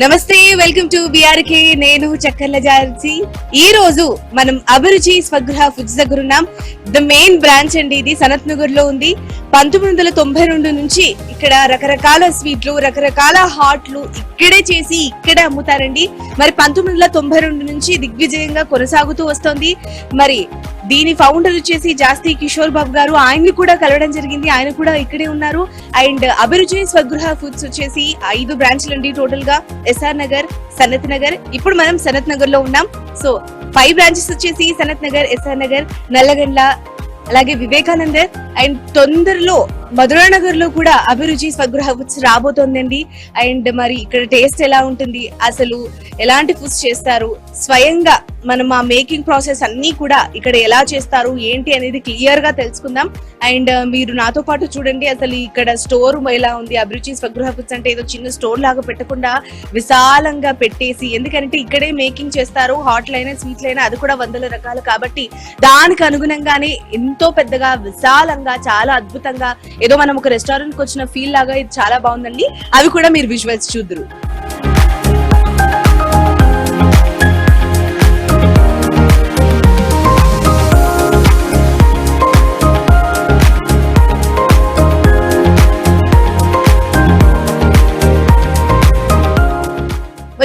నమస్తే, welcome to BRK. నేను చక్కర్ల George. ఈ రోజు మనం అభిరుచి స్వగృహ ఫుడ్స్ దగ్గర ఉన్నాం. ద మెయిన్ బ్రాంచ్ అండి, ఇది సనత్ నగర్ లో ఉంది. 1992 నుంచి ఇక్కడ రకరకాల స్వీట్లు, రకరకాల హాట్లు ఇక్కడే చేసి ఇక్కడే అమ్ముతారండి. మరి 1992 నుంచి దిగ్విజయంగా కొనసాగుతూ వస్తోంది. మరి దీని ఫౌండర్ వచ్చేసి జాస్తి కిషోర్ బాబు గారు. ఆయన్ని కూడా కలవడం జరిగింది, ఆయన కూడా ఇక్కడే ఉన్నారు. అండ్ అభిరుచి స్వగృహ ఫుడ్స్ వచ్చేసి 5 బ్రాంచ్లు అండి టోటల్ గా. ఎస్ఆర్ నగర్, సనత్ నగర్. ఇప్పుడు మనం సనత్ నగర్ లో ఉన్నాం. సో 5 బ్రాంచెస్ వచ్చేసి సనత్ నగర్, ఎస్ఆర్ నగర్, నల్లగండ్ల, అలాగే వివేకానందర్. అండ్ తొందరలో మధురా నగర్ లో కూడా అభిరుచి స్వగృహ ఫుడ్స్ రాబోతోందండి. అండ్ మరి ఇక్కడ టేస్ట్ ఎలా ఉంటుంది, అసలు ఎలాంటి ఫుడ్స్ చేస్తారు, స్వయంగా మనం ఆ మేకింగ్ ప్రాసెస్ అన్ని కూడా ఇక్కడ ఎలా చేస్తారు ఏంటి అనేది క్లియర్ గా తెలుసుకుందాం. అండ్ మీరు నాతో పాటు చూడండి, అసలు ఇక్కడ స్టోర్ ఎలా ఉంది. అభిరుచి స్వగృహ ఫుడ్స్ అంటే ఏదో చిన్న స్టోర్ లాగా పెట్టకుండా విశాలంగా పెట్టేసి, ఎందుకంటే ఇక్కడే మేకింగ్ చేస్తారు. హాట్లు అయినా స్వీట్లు అయినా, అది కూడా 100 రకాలు కాబట్టి దానికి అనుగుణంగానే ఎంతో పెద్దగా విశాలంగా చాలా అద్భుతంగా ఏదో మనం ఒక రెస్టారెంట్ కి వచ్చిన ఫీల్ లాగా ఇది చాలా బాగుందండి. అవి కూడా మీరు విజువల్స్ చూద్దరు.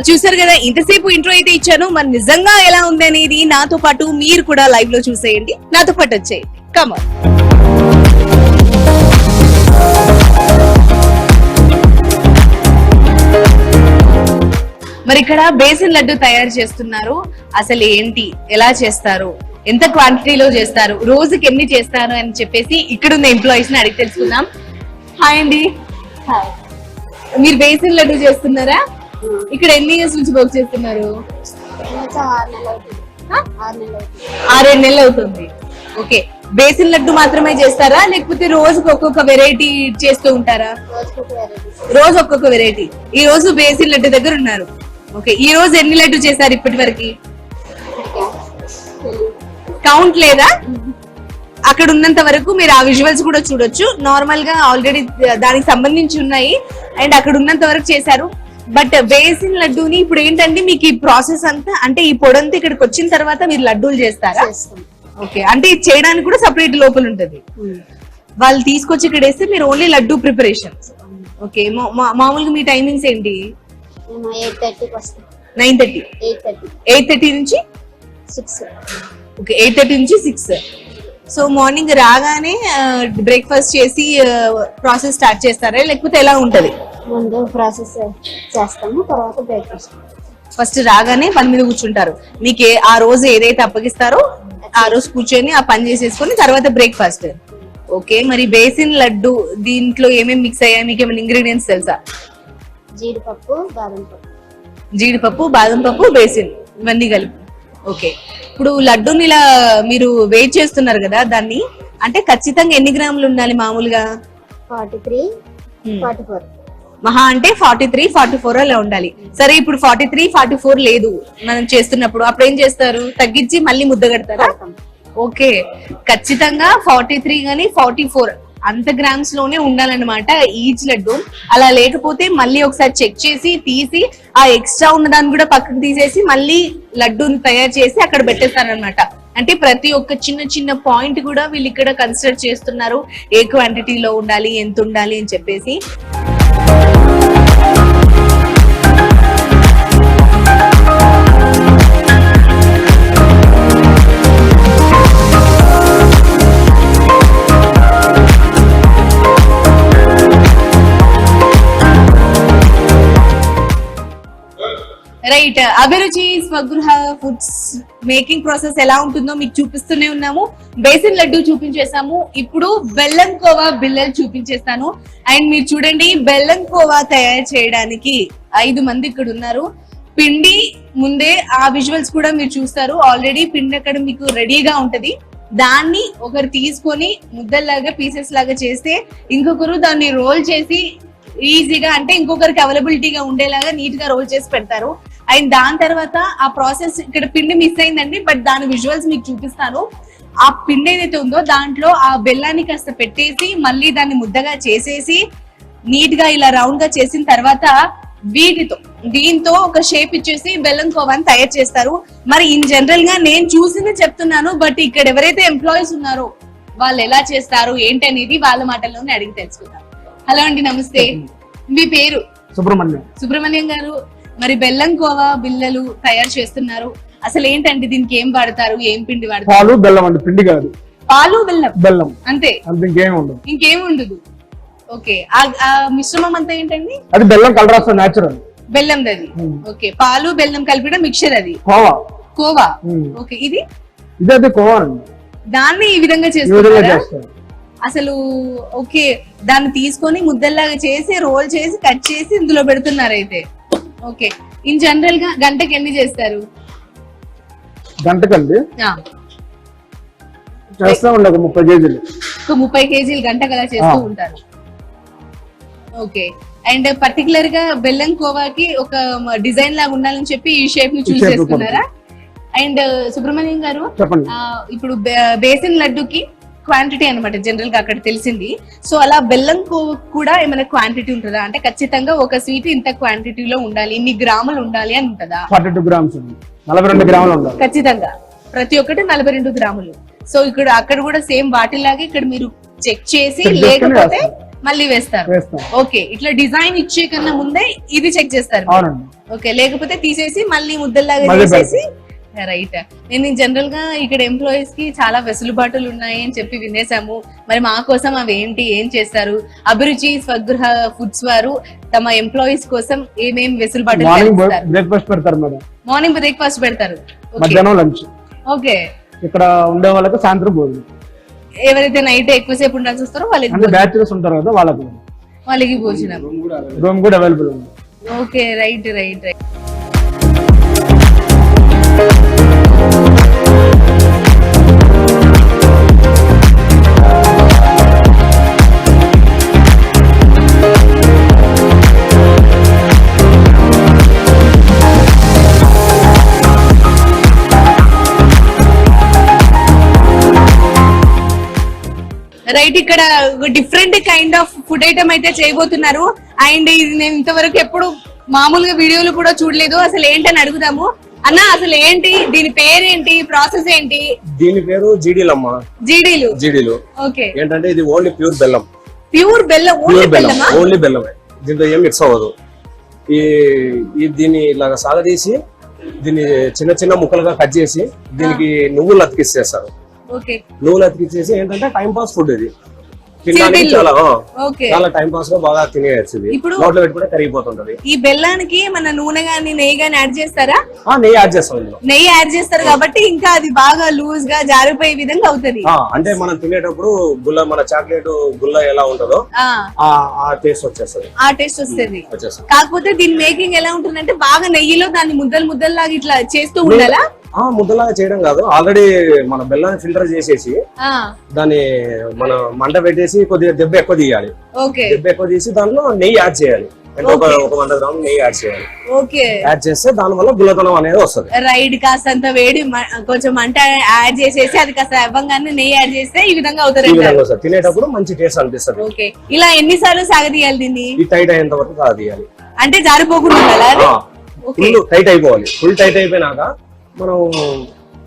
చూసారు కదా, ఇంతసేపు ఇంట్రో అయితే ఇచ్చాను. మరి నిజంగా ఎలా ఉంది అనేది నాతో పాటు మీరు కూడా లైవ్ లో చూసేయండి. నాతో పాటు వచ్చేయండి, కమాన్. మరి ఇక్కడ బేసిన్ లడ్డు తయారు చేస్తున్నారు. అసలు ఏంటి, ఎలా చేస్తారు, ఎంత క్వాంటిటీలో చేస్తారు, రోజుకి ఎన్ని చేస్తారు అని చెప్పేసి ఇక్కడ ఉన్న ఎంప్లాయీస్ ని అడిగి తెలుసుకుందాం. హాయ్ అండి. మీరు బేసిన్ లడ్డు చేస్తున్నారా? ఇక్కడ ఎన్ని ఇయర్స్ నుంచి వర్క్ చేస్తున్నారు? 6-7 నెలలు అవుతుంది. ఓకే, బేసిన్ లడ్డు మాత్రమే చేస్తారా, లేకపోతే రోజుకి ఒక్కొక్క వెరైటీ చేస్తూ ఉంటారా? రోజు ఒక్కొక్క వెరైటీ. ఈ రోజు బేసిన్ లడ్డు దగ్గర ఉన్నారు. ఓకే, ఈ రోజు ఎన్ని లడ్డు చేశారు ఇప్పటి వరకు? కౌంట్ లేదా? అక్కడ ఉన్నంత వరకు మీరు ఆ విజువల్స్ కూడా చూడొచ్చు. నార్మల్ గా ఆల్రెడీ దానికి సంబంధించి ఉన్నాయి. అండ్ అక్కడ ఉన్నంత వరకు చేశారు. బట్ బేసిన్ లడ్డూని ఇప్పుడు ఏంటంటే మీకు ఈ ప్రాసెస్ అంతా, అంటే ఈ పొడంతా ఇక్కడికి వచ్చిన తర్వాత మీరు లడ్డూలు చేస్తారా? ఓకే, అంటే ఇది చేయడానికి కూడా సపరేట్ లోపల ఉంటది. వాళ్ళు తీసుకొచ్చి ఇక్కడ వేస్తే మీరు ఓన్లీ లడ్డూ ప్రిపరేషన్. ఓకే, మామూలుగా మీ టైమింగ్స్ ఏంటి? 9:30, 8:30 నుంచి 6. ఓకే, 8:30 నుంచి 6. సో మార్నింగ్ రాగానే బ్రేక్ఫాస్ట్ చేసి ప్రాసెస్ స్టార్ట్ చేస్తారా, లేకపోతే ఎలా ఉంటది? ముందు ప్రాసెస్ చేస్తాము, తర్వాత బ్రేక్ఫాస్ట్. ఫస్ట్ రాగానే పని మీద కూర్చుంటారు. మీకు ఆ రోజు ఏదైతే అప్పగిస్తారో ఆ రోజు కూర్చొని ఆ పని చేసేసుకొని తర్వాత బ్రేక్ఫాస్ట్. ఓకే, మరి బేసిన్ లడ్డు దీంట్లో ఏమేమి మిక్స్ అయ్యాయి, మీకు ఏమైనా ఇంగ్రీడియంట్స్ తెలుసా? జీడిపప్పు, బాదం పప్పు. జీడిపప్పు, బాదం పప్పు, బేసిన్ ఇవన్నీ కలిపి. ఓకే, ఇప్పుడు లడ్డూని ఇలా మీరు వెయిట్ చేస్తున్నారు కదా, దాన్ని అంటే ఖచ్చితంగా ఎన్ని గ్రాములు ఉండాలి మామూలుగా? 43, 44. మహా అంటే 43, 44 అలా ఉండాలి. సరే, ఇప్పుడు 43, 44 లేదు మనం చేస్తున్నప్పుడు, అప్పుడు ఏం చేస్తారు? తగ్గించి మళ్ళీ ముద్ద కడతారా? ఓకే, ఖచ్చితంగా 43 గానీ 44 అంత గ్రామ్స్ లోనే ఉండాలన్నమాట ఈచ్ లడ్డు. అలా లేకపోతే మళ్ళీ ఒకసారి చెక్ చేసి తీసి ఆ ఎక్స్ట్రా ఉన్న దాన్ని కూడా పక్కకు తీసేసి మళ్ళీ లడ్డూని తయారు చేసి అక్కడ పెట్టేస్తారనమాట. అంటే ప్రతి ఒక్క చిన్న చిన్న పాయింట్ కూడా వీళ్ళు ఇక్కడ కన్సిడర్ చేస్తున్నారు, ఏ క్వాంటిటీలో ఉండాలి, ఎంత ఉండాలి అని చెప్పేసి. రైట్, అభిరుచి స్వగృహ ఫుడ్స్ మేకింగ్ ప్రాసెస్ ఎలా ఉంటుందో మీకు చూపిస్తూనే ఉన్నాము. బేసిన్ లడ్డు చూపించేసాము, ఇప్పుడు బెల్లం కోవా బిల్లలు చూపించేస్తాను. అండ్ మీరు చూడండి, బెల్లం కోవా తయారు చేయడానికి 5 మంది ఇక్కడ ఉన్నారు. పిండి ముందే ఆ విజువల్స్ కూడా మీరు చూస్తారు. ఆల్రెడీ పిండి అక్కడ మీకు రెడీగా ఉంటది. దాన్ని ఒకరు తీసుకొని ముద్దల్లాగా పీసెస్ లాగా చేస్తే, ఇంకొకరు దాన్ని రోల్ చేసి ఈజీగా, అంటే ఇంకొకరికి అవైలబిలిటీగా ఉండేలాగా నీట్ గా రోల్ చేసి పెడతారు. అండ్ దాని తర్వాత ఆ ప్రాసెస్, ఇక్కడ పిండి మిస్ అయిందండి, బట్ దాని విజువల్స్ మీకు చూపిస్తాను. ఆ పిండి ఏదైతే ఉందో దాంట్లో ఆ బెల్లాన్ని కాస్త పెట్టేసి మళ్ళీ దాన్ని ముద్దగా చేసేసి నీట్ గా ఇలా రౌండ్ గా చేసిన తర్వాత వీటితో దీంతో ఒక షేప్ ఇచ్చేసి బెల్లం కోవాని తయారు చేస్తారు. మరి ఇన్ జనరల్ గా నేను చూసింది చెప్తున్నాను, బట్ ఇక్కడ ఎవరైతే ఎంప్లాయీస్ ఉన్నారో వాళ్ళు ఎలా చేస్తారు ఏంటి అనేది వాళ్ళ మాటల్లోనే అడిగి తెలుసుకుందాం. హలో అండి, నమస్తే. మీ పేరు? సుబ్రహ్మణ్యం గారు. మరి బెల్లం కోవా బిళ్ళలు తయారు చేస్తున్నారు, అసలు ఏంటంటే దీనికి ఏం వాడతారు, ఏం పిండి వాడతారు? పాలు బెల్లం అండి, పిండి కాదు. పాలు బెల్లం బెల్లం అంతే, ఇంకేం ఉండదు. ఓకే, ఆ మిశ్రమం అంతా ఏంటండి? అది బెల్లం కలర్ వస్తుంది, నేచురల్ బెల్లం అది. ఓకే, పాలు బెల్లం కలిపిన మిక్చర్ అది కోవా. ఓకే, ఇది కోవా అండి. దాన్ని ఈ విధంగా చేస్తారు అసలు. ఓకే, దాన్ని తీసుకొని ముద్దల్లాగా చేసి రోల్ చేసి కట్ చేసి ఇందులో పెడుతున్నారు అయితే. ఓకే, ఇన్ జనరల్ గా గంటకి ఎన్ని చేస్తారు? గంటకండి చేస్తా ఉండ 30 కేజీలు. 30 కేజీలు గంటకు అలా చేస్తూ ఉంటారు. ఓకే, అండ్ పర్టికులర్ గా బెల్లం కోవాకి ఒక డిజైన్ లాగా ఉండాలని చెప్పి ఈ షేప్ ని చూస్ చేసుకున్నారా? అండ్ సుబ్రహ్మణ్యం గారు, ఇప్పుడు బేసిన్ లడ్డుకి క్వాంటిటీ అన్నమాట జనరల్ గా అక్కడ తెలిసింది. సో అలా బెల్లం కోవ కూడా ఏమైనా క్వాంటిటీ ఉంటుందా? అంటే ఖచ్చితంగా ఒక స్వీట్ ఇంత క్వాంటిటీలో ఉండాలి, ఇన్ని గ్రాములు ఉండాలి అని ఉంటుందా? 42 గ్రామ్స్, 42 గ్రాములు ఉండాలి ఖచ్చితంగా. ప్రతి ఒక్కటి 42 గ్రాములు. సో ఇక్కడ అక్కడ కూడా సేమ్ వాటిలాగే ఇక్కడ మీరు చెక్ చేసి లేకపోతే మళ్ళీ వేస్తారు. ఓకే, ఇట్లా డిజైన్ ఇచ్చే కన్నా ముందే ఇది చెక్ చేస్తారు. ఓకే, లేకపోతే తీసేసి మళ్ళీ ముద్దల్లాగా చేసేసి. రైట్. నేను జనరల్ గా ఇక్కడ ఎంప్లాయీస్ కి చాలా వెసులుబాటులు ఉన్నాయి అని చెప్పి వినేసాము. మరి మా కోసం అవి ఏంటి, ఏం చేస్తారు? అభిరుచి స్వగృహ ఫుడ్స్ వారు తమ ఎంప్లాయీస్ కోసం ఏమేం వెసులుబాటు? బ్రేక్ఫాస్ట్ పెడతారు మేడం, మార్నింగ్ బ్రేక్ఫాస్ట్ పెడతారు, మధ్యాహ్నం లంచ్. ఓకే, ఇక్కడ ఉండే వాళ్ళకి సాయంత్రం భోజనం. ఎవరైతే నైట్ ఎక్కువసేపు ఉండాల్సి వస్తారో వాళ్ళకి బ్యాచిలర్స్ ఉంటారు కదా వాళ్ళకి భోజనం, రూమ్ కూడా అవైలబుల్ ఉంది. Okay, right right right. Right, ఇక్కడ different kind of food item అయితే చేయబోతున్నారు. అండ్ ఇది నేను ఇంతవరకు ఎప్పుడు మామూలుగా వీడియోలు కూడా చూడలేదు. అసలు ఏంటని అడుగుదాము. అన్న, అసలు ఏంటి దీని పేరేంటి, ప్రాసెస్ ఏంటి? దీని పేరు జీడీలు అమ్మా. జీడీలు ఓకే. ఏంటంటే ఇది ఓన్లీ ప్యూర్ బెల్లం. ప్యూర్ బెల్లం, ఓన్లీ బెల్లమే, దీంతో ఏం మిక్స్ అవ్వదు. దీన్ని ఇలాగా సాగదీసి దీన్ని చిన్న చిన్న ముక్కలుగా కట్ చేసి దీనికి నువ్వులు అతికిస్తారు. నువ్వులు అతికిచ్చేసి ఏంటంటే టైం పాస్ ఫుడ్ ఇది. తినడానికి చాలా టైం పాస్ గా బాగా తినేయచ్చు. నోట్లో పెట్టుకుంటే కరిగిపోతుంటది. ఈ బెల్లానికి మన నూనె గాని నెయ్యి గాని యాడ్ చేస్తారా? నెయ్యి యాడ్ చేస్తాం. నెయ్యి యాడ్ చేస్తారు కాబట్టి ఇంకా అది బాగా లూజ్ గా జారిపోయే విధంగా అవుతుంది. అంటే మనం తినేటప్పుడు గుల్ల, మన చాక్లెట్ గుల్ల ఎలా ఉంటుందో ఆ టేస్ట్ వచ్చేస్తుంది. ఆ టేస్ట్ వస్తుంది. కాకపోతే దీని మేకింగ్ ఎలా ఉంటుందంటే బాగా నెయ్యిలో దాన్ని ముద్దల్లాగా ఇట్లా చేస్తూ ఉండాలా? ముద్దలాగా చేయడం కాదు, ఆల్రెడీ మన బెల్లాన్ని ఫిల్టర్ చేసేసి దాన్ని మన మంట పెట్టేసి కొద్దిగా దెబ్బ ఎక్కువ తీయాలి. దెబ్బ ఎక్కువ తీసి దాంట్లో నెయ్యి యాడ్ చేయాలి. ఒక 100 గ్రాములు నెయ్యి యాడ్ చేయాలి. యాడ్ చేస్తే దాని వల్ల గుల్లతనం అనేది వస్తుంది. రైట్, కాస్తంత వేడి కొంచెం మంట యాడ్ చేసేసి అది కాస్త అవ్వంగానే నెయ్యి యాడ్ చేస్తే ఈ విధంగా అవుతుంది. తినేటప్పుడు మంచి టేస్ట్ అనిపిస్తుంది. ఇలా ఎన్నిసార్లు సాగదీయాలి దీన్ని? టైట్ అయ్యేంత వరకు సాగదీయాలి. అంటే జారిపోకుండా ఫుల్ టైట్ అయిపోవాలి. ఫుల్ టైట్ అయిపోయినాక మనం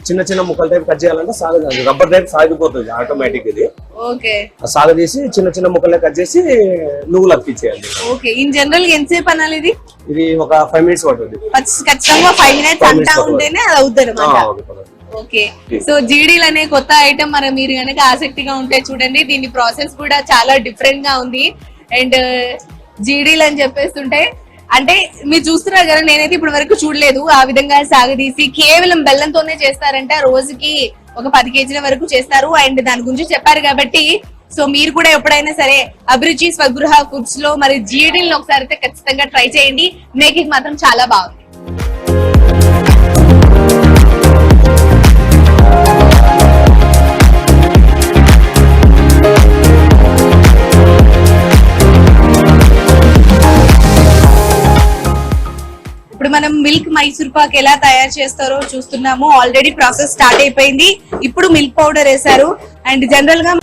చిన్న చిన్న ముక్కల టైప్ కట్ చేయాలంటే సాగదు, రబ్బర్ టైప్ సాగిపోతుంది ఆటోమేటిక్. ఇది సాగదీసి చిన్న చిన్న ముక్కలే కట్ చేసి నువ్వులు అతికిచ్చేయాలి. ఇన్ జనరల్ ఎంతసేపు అనాలి ఇది? ఇది ఒక 5 మినిట్స్ పడుతుంది. ఖచ్చితంగా 5 మినిట్స్ అంటా ఉంటేనే అది అవుతుంది అన్నమాట. ఓకే, సో జీడీలు అనే కొత్త ఐటమ్ మరి మీరు కనుక ఆసక్తిగా ఉంటే చూడండి. దీని ప్రాసెస్ కూడా చాలా డిఫరెంట్ గా ఉంది. అండ్ జీడీలు అని చెప్పేస్తుంటే అంటే మీరు చూస్తున్నారు కదా, నేనైతే ఇప్పటి వరకు చూడలేదు. ఆ విధంగా సాగదీసి కేవలం బెల్లంతోనే చేస్తారంటే రోజుకి ఒక 10 కేజీల వరకు చేస్తారు. అండ్ దాని గురించి చెప్పారు కాబట్టి సో మీరు కూడా ఎప్పుడైనా సరే అభిరుచి స్వగృహ ఫుడ్స్ లో మరి జీడీలను ఒకసారి అయితే ఖచ్చితంగా ట్రై చేయండి. మేకింగ్ మాత్రం చాలా బాగుంది. ఇప్పుడు మనం మిల్క్ మైసూర్ పాక్ ఎలా తయారు చేస్తారో చూస్తున్నాము. ఆల్రెడీ ప్రాసెస్ స్టార్ట్ అయిపోయింది. ఇప్పుడు మిల్క్ పౌడర్ వేశారు. అండ్ జనరల్ గా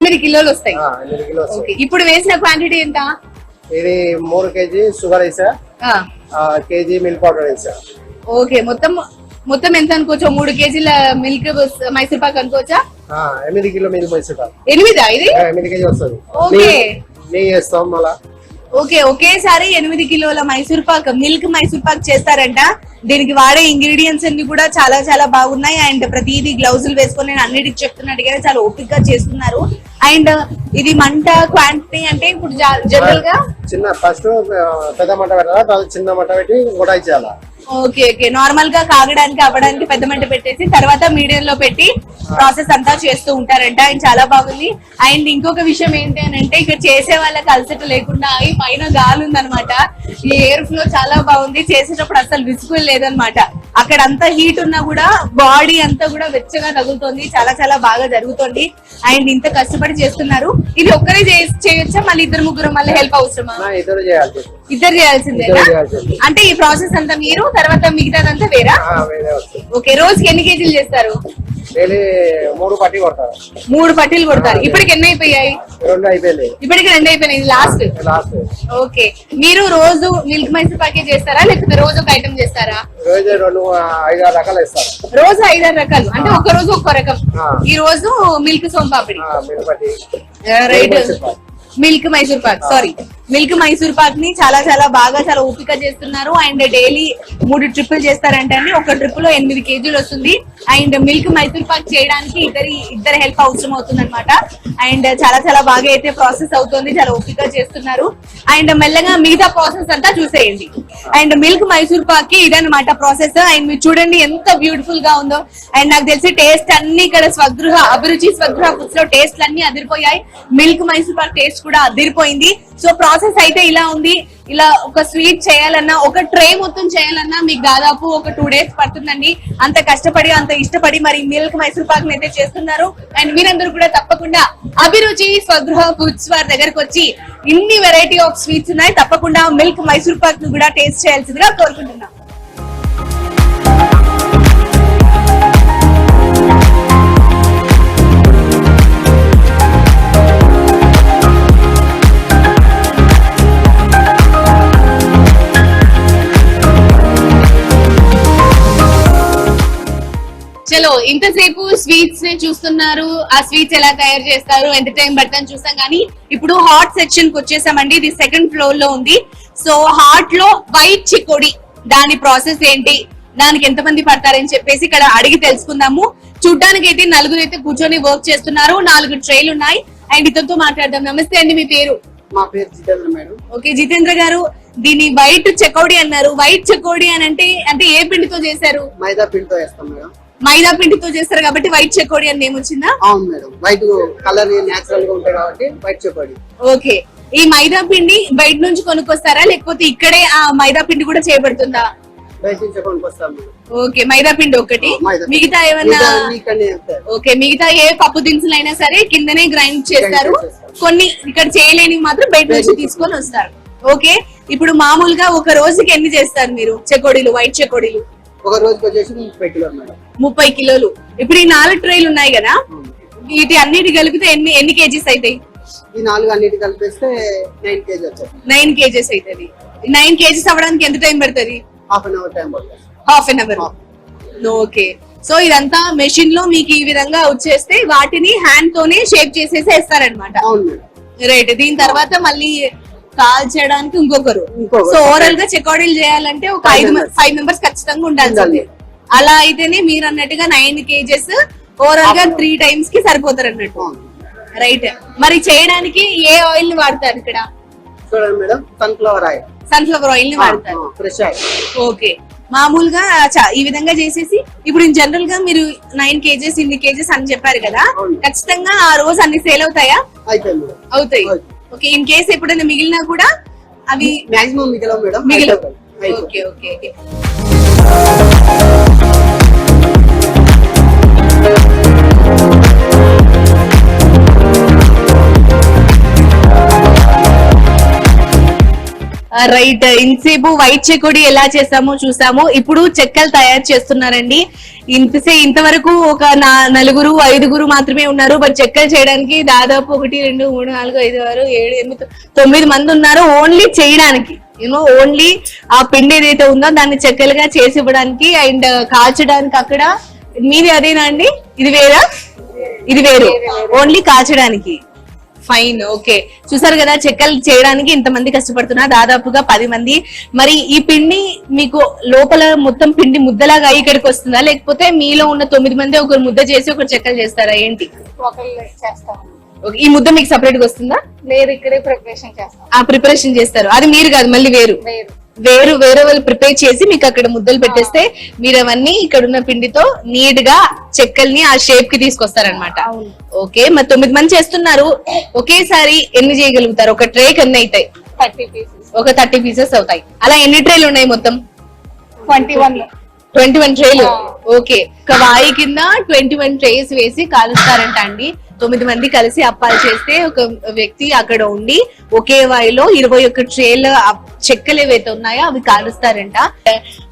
8 కిలోలు వస్తాయి. 8 కిలో వస్తాయి. ఓకే, ఇప్పుడు వేసిన క్వాంటిటీ ఎంత? ఇది 3 kg షుగర్ వేసా, కేజీ మిల్క్ పౌడర్ వేసా. ఓకే, మొత్తం ఎంత అనుకోవచ్చు? 3 కేజీల మిల్క్ మైసూర్ పాక్ అనుకోవచ్చా? 8 కిలో మిల్క్ మైసూర్ పాక్. 8 ఇది 8 kg వస్తుంది. ఓకే, నెయ్యి వేస్తాం మళ్ళా. ఓకే, ఒకేసారి 8 కిలోల మైసూర్ పాక్, మిల్క్ మైసూర్ పాక్ చేస్తారంట. దీనికి వాడే ఇంగ్రీడియంట్స్ అన్ని కూడా చాలా చాలా బాగున్నాయి. అండ్ ప్రతిదీ గ్లౌజులు వేసుకొని నేను అన్నిటికి చెప్తున్నట్టుగానే చాలా ఓపిక గా చేస్తున్నారు. అండ్ ఇది మంట క్వాంటిటీ అంటే ఇప్పుడు జనరల్ గా చిన్న ఫస్ట్ పెద్ద మంట పెట్టాలా, తర్వాత చిన్న మంట పెట్టి గొడాయి చేయాలా. ఓకే, ఓకే, నార్మల్ గా కాగడానికి అవ్వడానికి పెద్ద మంట పెట్టేసి తర్వాత మీడియం లో పెట్టి ప్రాసెస్ అంతా చేస్తూ ఉంటారంట. అండ్ చాలా బాగుంది. అండ్ ఇంకొక విషయం ఏంటి అని అంటే ఇక్కడ చేసే వాళ్ళకి అలసట లేకుండా ఈ పైన గాలి ఉందన్నమాట. ఈ ఎయిర్ ఫ్లో చాలా బాగుంది. చేసేటప్పుడు అసలు విసుగు లేదనమాట. అక్కడ అంతా హీట్ ఉన్నా కూడా బాడీ అంతా కూడా వెచ్చగా తగులుతుంది. చాలా చాలా బాగా జరుగుతుంది. అండ్ ఇంత కష్టపడి చేస్తున్నారు. ఇది ఒక్కరే చేయొచ్చా, మళ్ళీ 2-3 మళ్ళీ హెల్ప్ అవసరమా? ఇద్దరు చేయాలి. ఇద్దరు చేయాల్సిందే. అంటే ఈ ప్రాసెస్ అంతా మీరు, తర్వాత మిగతాదంతా వేరా? ఓకే, రోజుకి ఎన్ని కేజీలు చేస్తారు? 3 పట్టి కొడతారు. 3 పట్టీలు కొడతారు. ఇప్పటికి ఎన్ని అయిపోయాయి? 2 అయిపోయినాయి. ఇప్పటికి 2 అయిపోయినాయి, లాస్ట్. ఓకే, మీరు రోజు మిల్క్ మైసూర్ పాకే చేస్తారా, లేకపోతే రోజు ఒక ఐటమ్ చేస్తారా? రోజు 2-5 రకాలు ఇస్తారు. రోజు 5-6 రకాలు, అంటే ఒక రోజు ఒక్కో రకం. ఈ రోజు milk soan papdi, right, milk Mysore Pak, sorry, milk Mysore Pak ని చాలా చాలా బాగా చాలా ఓపిక చేస్తున్నారు. అండ్ డైలీ 3 ట్రిప్పులు చేస్తారంటే అండి. ఒక ట్రిప్ లో 8 కేజీలు వస్తుంది. అండ్ మిల్క్ మైసూర్ పాక్ చేయడానికి ఇద్దరు హెల్ప్ అవసరం అవుతుంది అనమాట. అండ్ చాలా చాలా బాగా అయితే ప్రాసెస్ అవుతుంది. చాలా ఓపిక చేస్తున్నారు. అండ్ మెల్లగా మిగతా ప్రాసెస్ అంతా చూసేయండి. అండ్ మిల్క్ మైసూర్ పాక్ కి ఇదనమాట ప్రాసెస్. అండ్ మీరు చూడండి ఎంత బ్యూటిఫుల్ గా ఉందో. అండ్ నాకు తెలిసి టేస్ట్ అన్ని ఇక్కడ అభిరుచి స్వగృహ ఫుడ్స్ లో టేస్ట్ అన్ని అదిరిపోయాయి. మిల్క్ మైసూర్ పాక్ టేస్ట్ కూడా అదిరిపోయింది. సో ప్రాసెస్ అయితే ఇలా ఉంది. ఇలా ఒక స్వీట్ చేయాలన్నా, ఒక ట్రే మొత్తం చేయాలన్నా మీకు దాదాపు ఒక 2 days పడుతుందండి. అంత కష్టపడి అంత ఇష్టపడి మరి మిల్క్ మైసూర్ పాక్ అయితే చేస్తున్నారు. అండ్ మీరందరూ కూడా తప్పకుండా అభిరుచి స్వగృహ ఫుడ్స్ వారి దగ్గరకు వచ్చి ఇన్ని వెరైటీ ఆఫ్ స్వీట్స్ ఉన్నాయి, తప్పకుండా మిల్క్ మైసూర్ పాక్ ను కూడా టేస్ట్ చేయాల్సిందిగా కోరుకుంటున్నాం. చలో, ఇంతసేపు స్వీట్స్ ని చూస్తున్నారు. ఆ స్వీట్స్ ఎలా తయారు చేస్తారు, ఎంత టైం పడుతుందని చూసాం. కానీ ఇప్పుడు హాట్ సెక్షన్ కి వచ్చేసామండి. ఇది 2nd floor లో ఉంది. సో హాట్ లో వైట్ చికోడి, దాని ప్రాసెస్ ఏంటి, దానికి ఎంతమంది పడతారని చెప్పేసి ఇక్కడ అడిగి తెలుసుకుందాము. చూడ్డానికి అయితే 4 అయితే కూర్చొని వర్క్ చేస్తున్నారు. 4 ట్రేలు ఉన్నాయి. అండ్ ఇతరుతో మాట్లాడదాం. నమస్తే అండి, మీ పేరు? మా పేరు జితేంద్ర మేడం. ఓకే, జితేంద్ర గారు, దీని వైట్ చెకోడి అన్నారు. వైట్ చెకోడి అని అంటే ఏ పిండితో చేశారు? మైదా పిండితో చేస్తాం మేడం. మైదా పిండితో చేస్తారు కాబట్టి వైట్ చెకోడి అని నేమ్ వచ్చిందా? అవును మేడం, వైట్ కలర్ నేచురల్ గా ఉంటాయి కాబట్టి వైట్ చెకోడి. ఓకే, ఈ మైదా పిండి బయట నుంచి కొనుక్కొస్తారా, లేకపోతే ఇక్కడే ఆ మైదా పిండి కూడా చేయబడుతుందా? బయట నుంచి కొనుక్కొస్తాం మేడం. ఓకే, మైదా పిండి ఒకటి, మిగతా ఏమన్నా? ఓకే, మిగతా ఏ పప్పు దినుసులు అయినా సరే కిందనే గ్రైండ్ చేస్తారు. కొన్ని ఇక్కడ చేయలేని మాత్రం బయట నుంచి తీసుకొని వస్తారు. ఓకే, ఇప్పుడు మామూలుగా ఒక రోజుకి ఎన్ని చేస్తారు మీరు చెకోడీలు, వైట్ చెకోడీలు? ఒక రోజుకి వచ్చేసి 30 కిలోలు మేడం. 30 కిలోలు. ఇప్పుడు ఈ 4 ట్రేలు ఉన్నాయి కదా, వీటి అన్నిటి కలిపితే ఎన్ని కేజీస్ అవుతాయి? ఈ 4 అన్నిటి కలిపేస్తే 9 kg వచ్చేది. 9 కేజీస్ అవుతుంది. 9 కేజీస్ అవ్వడానికి ఎంత టైం పడుతుంది? హాఫ్ అన్ అవర్ టైం పడుతుంది. Half an hour. Okay, so ఇదంతా మెషిన్ లో మీకు ఈ విధంగా వచ్చేస్తే వాటిని హ్యాండ్ తోనే షేప్ చేసేసి వేస్తారనమాట. అవును మేడం, రైట్. దీని తర్వాత మళ్ళీ కాల్ చేయడానికి ఇంకొకరు. సో ఓవరాల్ గా చెకోడీలు చేయాలంటే ఒక 5 మెంబర్స్ ఖచ్చితంగా ఉండాల్సిందే. అలా అయితేనే మీరు అన్నట్టుగా 9 కేజెస్ ఓవరాల్ గా 3 times కి సరిపోతారు అన్నట్టు. రైట్. మరి చేయడానికి ఏ ఆయిల్ ని వాడతారు ఇక్కడ? చూడండి మేడం, సన్ఫ్లవర్ ఆయిల్ ని వాడతారు. Fresh oil. ఓకే, మామూలుగా ఈ విధంగా చేసేసి ఇప్పుడు జనరల్ గా మీరు 9 కేజెస్ ఇన్ని కేజెస్ అని చెప్పారు కదా, ఖచ్చితంగా ఆ రోజు అన్ని సేల్ అవుతాయా? అవుతాయి. ఓకే, ఇన్ కేసు ఎప్పుడైనా మిగిలినా కూడా అవి మాక్సిమం మిగలవు madam. Okay okay okay. Right, ఇంతసేపు వైట్ చెకోడి ఎలా చేస్తామో చూసాము. ఇప్పుడు చెక్కలు తయారు చేస్తున్నారండి. ఇంతవరకు ఒక 4-5 మాత్రమే ఉన్నారు. బట్ చెక్కలు చేయడానికి దాదాపు 1 2 3 4 5 6 7 8 9 మంది ఉన్నారు ఓన్లీ చేయడానికి. ఓన్లీ ఆ పిండి ఏదైతే ఉందో దాన్ని చెక్కలుగా చేసి ఇవ్వడానికి అండ్ కాల్చడానికి. అక్కడ మీది అదేనా అండి? ఇది వేరా? ఇది వేరు, ఓన్లీ కాల్చడానికి. Fine, okay. చూసారు కదా చెక్కలు చేయడానికి ఇంతమంది కష్టపడుతున్నారు, దాదాపుగా 10 మంది. మరి ఈ పిండి మీకు లోపల మొత్తం పిండి ముద్దలాగా ఇక్కడికి వస్తుందా, లేకపోతే మీలో ఉన్న 9 మంది ఒకరు ముద్ద చేసి ఒకరు చెక్కలు చేస్తారా ఏంటి? ఒకళ్ళు చేస్తాం. ఈ ముద్ద మీకు సపరేట్ గా వస్తుందా? లేదు, ఇక్కడే ప్రిపరేషన్ చేస్తాం. ఆ ప్రిపరేషన్ చేస్తారు, అది మీరు కాదు, మళ్ళీ వేరు వేరే వాళ్ళు ప్రిపేర్ చేసి మీకు అక్కడ ముద్దలు పెట్టేస్తే మీరు అవన్నీ ఇక్కడ ఉన్న పిండితో నీట్ గా చెక్కల్ని ఆ షేప్ కి తీసుకొస్తారనమాట. ఓకే, మరి 9 మంది చేస్తున్నారు. ఒకేసారి ఎన్ని చేయగలుగుతారు? ఒక ట్రేకి ఎన్ని అవుతాయి? 30 pieces. ఒక 30 పీసెస్ అవుతాయి. అలా ఎన్ని ట్రేలు ఉన్నాయి మొత్తం? 21 ట్రేలు. ఓకే, ఒక వాయి కింద 21 ట్రేస్ వేసి కాలుస్తారంట అండి. 9 మంది కలిసి అప్పాలు చేస్తే ఒక వ్యక్తి అక్కడ ఉండి ఒకే వాయిలో 21 ట్రేలు చెక్కలు ఏవైతే ఉన్నాయో అవి కాలుస్తారంట.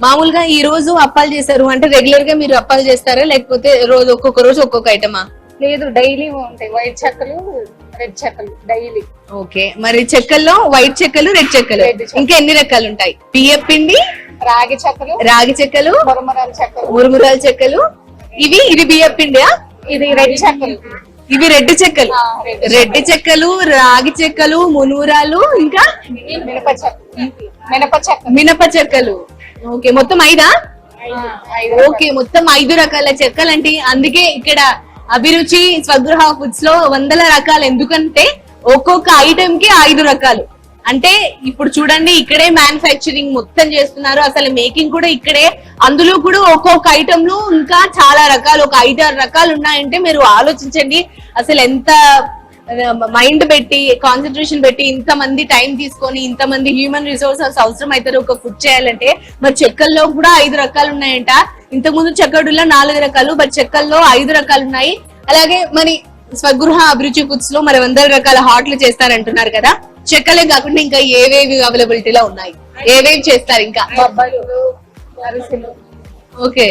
మామూలుగా ఈ రోజు అప్పాలు చేశారు అంటే రెగ్యులర్ గా మీరు అప్పాలు చేస్తారా, లేకపోతే ఒక్కొక్క రోజు ఒక్కొక్క ఐటమా? లేదు, డైలీ ఉంటాయి. వైట్ చెక్కలు, రెడ్ చెక్కలు డైలీ. ఓకే, మరి చెక్కల్లో వైట్ చెక్కలు, రెడ్ చెక్కలు, ఇంకా ఎన్ని రకాలు ఉంటాయి? బియ్యం పిండి, రాగి చెక్కలు, మురుమురాల చెక్కలు. ఇది బియ్యం పిండి, ఇది రెడ్ చెక్కలు. ఇవి రెడ్ చెక్కలు, రాగి చెక్కలు, మునూరాలు, ఇంకా మినప చెక్కలు. ఓకే, మొత్తం 5. ఓకే, మొత్తం 5 రకాల చెక్కలు అంటే అందుకే ఇక్కడ అభిరుచి స్వగృహ ఫుడ్స్ లో 100 రకాలు. ఎందుకంటే ఒక్కొక్క ఐటమ్ కి 5 రకాలు. అంటే ఇప్పుడు చూడండి, ఇక్కడే మ్యానుఫ్యాక్చరింగ్ మొత్తం చేస్తున్నారు, అసలు మేకింగ్ కూడా ఇక్కడే. అందులో కూడా ఒక్కొక్క ఐటమ్ లో ఇంకా చాలా రకాలు, ఒక 5-6 రకాలు ఉన్నాయంటే మీరు ఆలోచించండి అసలు ఎంత మైండ్ పెట్టి, కాన్సన్ట్రేషన్ పెట్టి, ఇంతమంది టైం తీసుకొని, ఇంతమంది హ్యూమన్ రిసోర్సెస్ అవసరం అవుతారు ఒక ఫుడ్ చేయాలంటే. మరి చెక్కల్లో కూడా 5 రకాలు ఉన్నాయంట. ఇంతకుముందు చెక్కడుల్లో 4 రకాలు, బట్ చెక్కల్లో 5 రకాలు ఉన్నాయి. అలాగే మరి స్వగృహ అభిరుచి ఫుడ్స్ లో మరి 100 రకాల హాట్లు చేస్తారంటున్నారు కదా. చెక్కలే కాకుండా ఇంకా ఏవేవి అవైలబిలిటీలో ఉన్నాయి, ఏవేవి చేస్తారు ఇంకా? ఓకే,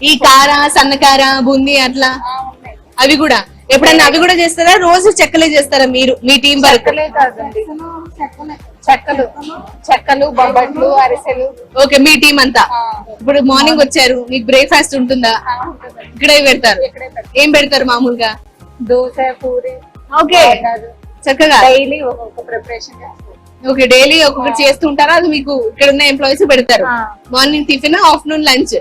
ఈ కార, సన్నకార, బూందీ అట్లా అవి కూడా ఎప్పుడన్నా అవి కూడా చేస్తారా? రోజు చెక్కలే చేస్తారా మీరు, మీ టీం వరకు? చెక్కలు, బొబ్బట్లు, అరిసెలు. ఓకే, మీ టీం అంతా. ఇప్పుడు మార్నింగ్ వచ్చారు, మీకు బ్రేక్ఫాస్ట్ ఉంటుందా? ఇక్కడే పెడతారు. ఏం పెడతారు మామూలుగా? దోశ, పూరి. ఓకే, చక్కగా డైలీ ఒక్కొక్క ప్రిపరేషన్ చేస్తారు. ఓకే, డైలీ ఒక్కొక్కటి చేస్తూ ఉంటారా? అది మీకు ఇక్కడ ఉన్న ఎంప్లాయీస్ పెడతారు. Morning tiffin, afternoon lunch.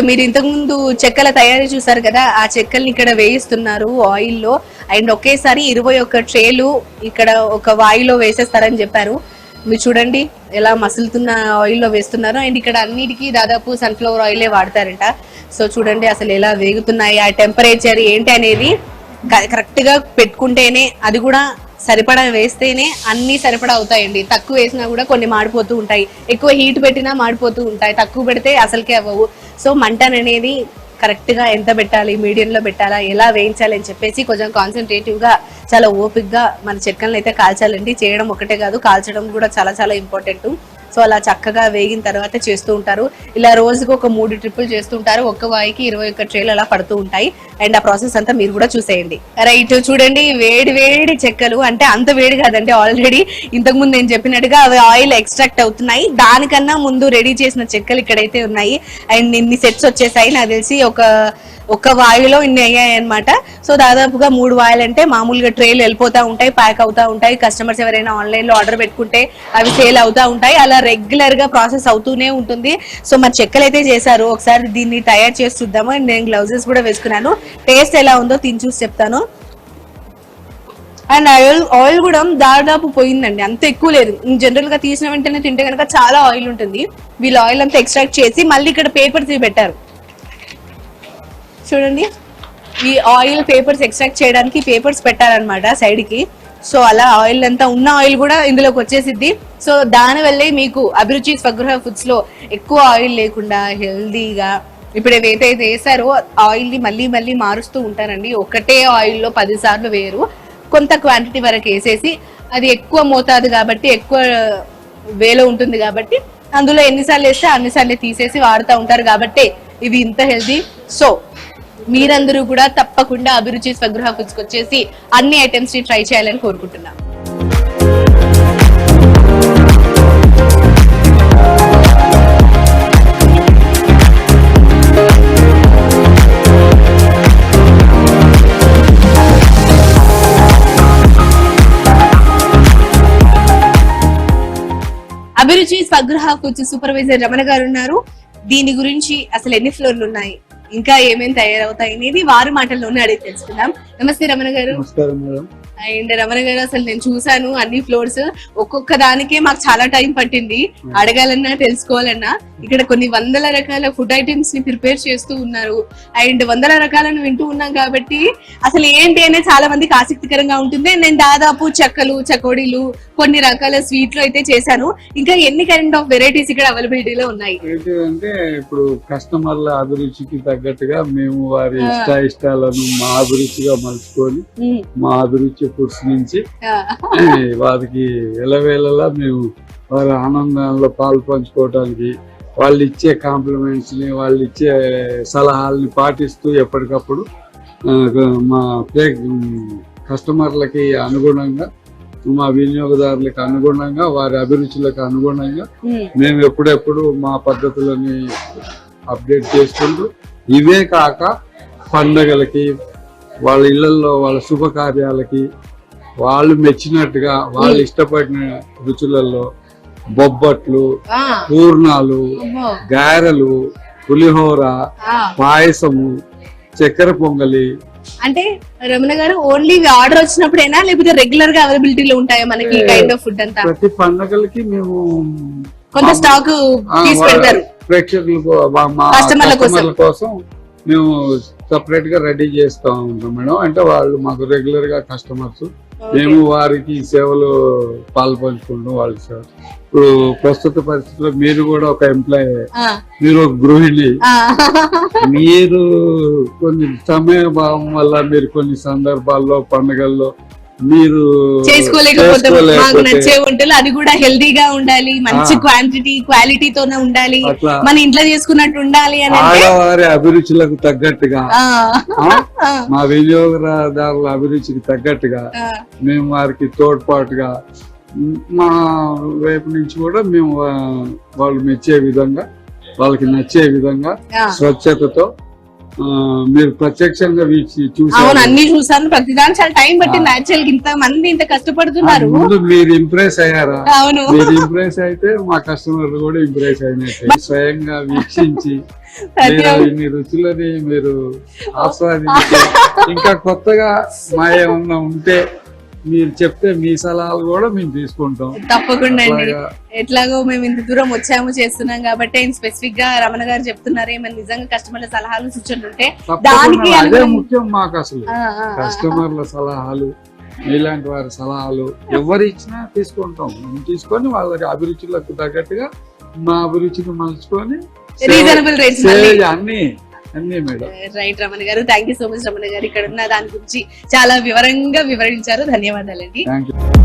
మీరు ఇంతకు ముందు చెక్కల తయారీ చూసారు కదా, ఆ చెక్కల్ని ఇక్కడ వేయిస్తున్నారు ఆయిల్ లో. అండ్ ఒకేసారి 21 ట్రేలు ఇక్కడ ఒక వాయిలో వేసేస్తారని చెప్పారు. మీరు చూడండి ఎలా మసులుతున్న ఆయిల్ లో వేస్తున్నారు. అండ్ ఇక్కడ అన్నిటికీ దాదాపు సన్ఫ్లవర్ ఆయిలే వాడతారంట. సో చూడండి అసలు ఎలా వేగుతున్నాయి, ఆ టెంపరేచర్ ఏంటి అనేది కరెక్ట్ గా పెట్టుకుంటేనే, అది కూడా సరిపడా వేస్తేనే అన్ని సరిపడా అవుతాయండి. తక్కువ వేసినా కూడా కొన్ని మాడిపోతూ ఉంటాయి, ఎక్కువ హీట్ పెట్టినా మాడిపోతూ ఉంటాయి, తక్కువ పెడితే అసలుకే అవ్వవు. సో మంట అనేది కరెక్ట్ గా ఎంత పెట్టాలి, మీడియం లో పెట్టాలా, ఎలా వేయించాలి అని చెప్పేసి కొంచెం కాన్సన్ట్రేటివ్ గా, చాలా ఓపిక్ గా మన చెక్కలను అయితే కాల్చాలండి. చేయడం ఒకటే కాదు, కాల్చడం కూడా చాలా చాలా ఇంపార్టెంట్. సో అలా చక్కగా వేగిన తర్వాత చేస్తూ ఉంటారు. ఇలా రోజుకు ఒక 3 ట్రిప్పులు చేస్తుంటారు. ఒక్క వాయికి 21 ట్రేలు అలా పడుతూ ఉంటాయి. అండ్ ఆ ప్రాసెస్ అంతా మీరు కూడా చూసేయండి. రైట్, చూడండి వేడి వేడి చెక్కలు, అంటే అంత వేడి కాదండి, ఆల్రెడీ ఇంతకు ముందు నేను చెప్పినట్టుగా అవి ఆయిల్ ఎక్స్ట్రాక్ట్ అవుతున్నాయి. దానికన్నా ముందు రెడీ చేసిన చెక్కలు ఇక్కడైతే ఉన్నాయి. అండ్ ఇన్ని సెట్స్ వచ్చేసాయి, నాకు తెలిసి ఒక వాయులో ఇన్ని అయ్యాయి అనమాట. సో దాదాపుగా 3 వాయిలు అంటే మామూలుగా ట్రేలు వెళ్ళిపోతా ఉంటాయి, ప్యాక్ అవుతా ఉంటాయి. కస్టమర్స్ ఎవరైనా ఆన్లైన్ లో ఆర్డర్ పెట్టుకుంటే అవి సేల్ అవుతా ఉంటాయి. అలా రెగ్యులర్ గా ప్రాసెస్ అవుతూనే ఉంటుంది. సో మరి చెక్కలు అయితే చేశారు, ఒకసారి దీన్ని తయారు చేసి చూద్దాము. అండ్ నేను గ్లౌజెస్ కూడా వేసుకున్నాను. టేస్ట్ ఎలా ఉందో తిని చూసి చెప్తాను. అండ్ ఆయిల్ కూడా దాదాపు పోయిందండి, అంత ఎక్కువ లేదు. జనరల్ గా తీసిన వెంటనే తింటే కనుక చాలా ఆయిల్ ఉంటుంది. వీళ్ళు ఆయిల్ అంతా ఎక్స్ట్రాక్ట్ చేసి మళ్ళీ ఇక్కడ పేపర్స్ పెట్టారు. చూడండి, ఈ ఆయిల్ పేపర్స్ ఎక్స్ట్రాక్ట్ చేయడానికి పేపర్స్ పెట్టారనమాట సైడ్ కి. సో అలా ఆయిల్ అంతా ఉన్న ఆయిల్ కూడా ఇందులోకి వచ్చేసిద్ది. సో దాని వల్లే మీకు అభిరుచి స్వగృహ ఫుడ్స్ లో ఎక్కువ ఆయిల్ లేకుండా హెల్దీగా ఇప్పుడు ఏదైతే వేసారో ఆయిల్ ని మళ్ళీ మళ్ళీ మారుస్తూ ఉంటారండి. ఒకటే ఆయిల్ లో 10 సార్లు వేరు, కొంత క్వాంటిటీ వరకు వేసేసి అది ఎక్కువ మోతాదు కాబట్టి ఎక్కువ వేలో ఉంటుంది కాబట్టి అందులో ఎన్నిసార్లు వేస్తే అన్నిసార్లు తీసేసి వాడుతూ ఉంటారు కాబట్టి ఇవి ఇంత హెల్దీ. సో మీరందరూ కూడా తప్పకుండా అభిరుచి స్వగృహ ఫుడ్స్ కి వచ్చేసి అన్ని ఐటమ్స్ ని ట్రై చేయాలని కోరుకుంటున్నాం. అభిరుచి స్వగృహ ఫుడ్స్ సూపర్వైజర్ రమణ గారు ఉన్నారు. దీని గురించి అసలు ఎన్ని ఫ్లోర్లు ఉన్నాయి, ఇంకా ఏమేమి తయారవుతాయి అనేది వారి మాటల్లోనే అడిగి తెలుసుకుందాం. నమస్తే రమణ గారు. నమస్కారం మేడం. అండ్ రమణ గారు, అసలు నేను చూసాను అన్ని ఫ్లోర్స్, ఒక్కొక్క దానికే మాకు చాలా టైం పట్టింది అడగాలన్నా తెలుసుకోవాలన్నా. ఇక్కడ కొన్ని వందల రకాల ఫుడ్ ఐటమ్స్ ని ప్రిపేర్ చేస్తూ ఉన్నారు అండ్ వందల రకాలను వింటూ ఉన్నాం కాబట్టి అసలు ఏంటి అనేది చాలా మందికి ఆసక్తికరంగా ఉంటుంది. నేను దాదాపు చెక్కలు, చకోడీలు, కొన్ని రకాల స్వీట్లు అయితే చేశాను. ఇంకా ఎన్ని కైండ్ ఆఫ్ వెరైటీస్ ఇక్కడ అవైలబిలిటీలో ఉన్నాయి? అంటే ఇప్పుడు కస్టమర్ల అభిరుచికి తగ్గట్టుగా మేము వారి ఇష్టాలను మా అభిరుచిగా మలుచుకొని మా అభిరుచి ఫుడ్స్ నుంచి వారికి ఎలవేళలా మేము వారి ఆనందంలో పాలు పంచుకోవడానికి, వాళ్ళు ఇచ్చే కాంప్లిమెంట్స్ ని, వాళ్ళు ఇచ్చే సలహాలని పాటిస్తూ ఎప్పటికప్పుడు మా కస్టమర్లకి అనుగుణంగా, మా వినియోగదారులకు అనుగుణంగా, వారి అభిరుచులకు అనుగుణంగా మేము ఎప్పుడెప్పుడు మా పద్ధతులని అప్డేట్ చేసుకుంటూ, ఇవే కాక పండగలకి, వాళ్ళ ఇళ్లలో వాళ్ళ శుభకార్యాలకి వాళ్ళు మెచ్చినట్టుగా వాళ్ళు ఇష్టపడిన రుచులలో బొబ్బట్లు, పూర్ణాలు, గారెలు, పులిహోర, పాయసము, చక్కెర పొంగలి. అంటే రమణ గారు ఓన్లీ ఆర్డర్ వచ్చినప్పుడేనా లేకపోతే రెగ్యులర్ గా అవైలబిలిటీలో ఉంటాయా మనకి కైండ్ ఆఫ్ ఫుడ్ అంతా? ప్రతి పండగలకి మేము కొంత స్టాక్ తీసి పెడతారు ప్రేక్షకులకు, మా కస్టమర్ల కోసం మేము సపరేట్ గా రెడీ చేస్తా ఉంటాం మేడం. అంటే వాళ్ళు మాకు రెగ్యులర్ గా కస్టమర్స్, మేము వారికి సేవలు పాల్పంచుకుంటాం. వాళ్ళ సేవ ఇప్పుడు ప్రస్తుత పరిస్థితుల్లో మీరు కూడా ఒక ఎంప్లాయీ, మీరు ఒక గృహిణి, మీరు కొన్ని సమయ భావం వల్ల మీరు కొన్ని సందర్భాల్లో పండుగల్లో మీరు చేసుకోలేకపోతే మాకు నచ్చే వంటలు అది కూడా హెల్దీగా ఉండాలి, మంచి క్వాలిటీతోనే ఉండాలి, మన ఇంట్లో చేసుకున్నట్టు ఉండాలి అని ఆడవారి అభిరుచులకు తగ్గట్టుగా, మా వినియోగదారుల అభిరుచికి తగ్గట్టుగా మేము వారికి తోడ్పాటుగా మా వైపు నుంచి కూడా మేము వాళ్ళు మెచ్చే విధంగా, వాళ్ళకి నచ్చే విధంగా స్వచ్ఛతతో మీరు ప్రత్యక్షంగా చూసారు. అన్ని చూసాను, ప్రతిదాని చాలా టైం పట్టింది. యాక్చువల్ ఇంత మంది ఇంత కష్టపడుతున్నారు. ముందు మీరు ఇంప్రెస్ అయ్యారా? అవును, మీరు ఇంప్రెస్ అయితే మా కస్టమర్లు కూడా ఇంప్రెస్ అయినట్టే. స్వయంగా వీక్షించి ఇన్ని రుచులని మీరు ఆస్వాదించి, ఇంకా కొత్తగా మా ఏమన్నా ఉంటే మీరు చెప్తే మీ సలహాలు కూడా మేము తీసుకుంటాం. తప్పకుండా అండి. ఎట్లాగో మేము ఇంత దూరం వచ్చాము చేస్తున్నాం కాబట్టి స్పెసిఫిక్ గా రమణ గారు చెప్తున్నారు, ఏమైనా నిజంగా కస్టమర్ల సలహాలు సూచనలు ఉంటే దానికి అదే ముఖ్యం మాకు. అసలు కస్టమర్ల సలహాలు, మీలాంటి వారి సలహాలు ఎవరు ఇచ్చినా తీసుకుంటాం. తీసుకొని వాళ్ళకి అభిరుచులకు తగ్గట్టుగా మా అభిరుచిని మలుచుకొని రీజనబుల్ రేట్స్ అన్ని మేడం. రైట్ రమణ గారు, thank you so much Ramana గారు. ఇక్కడ ఉన్న దాని గురించి చాలా వివరంగా వివరించారు. ధన్యవాదాలండి. Thank you.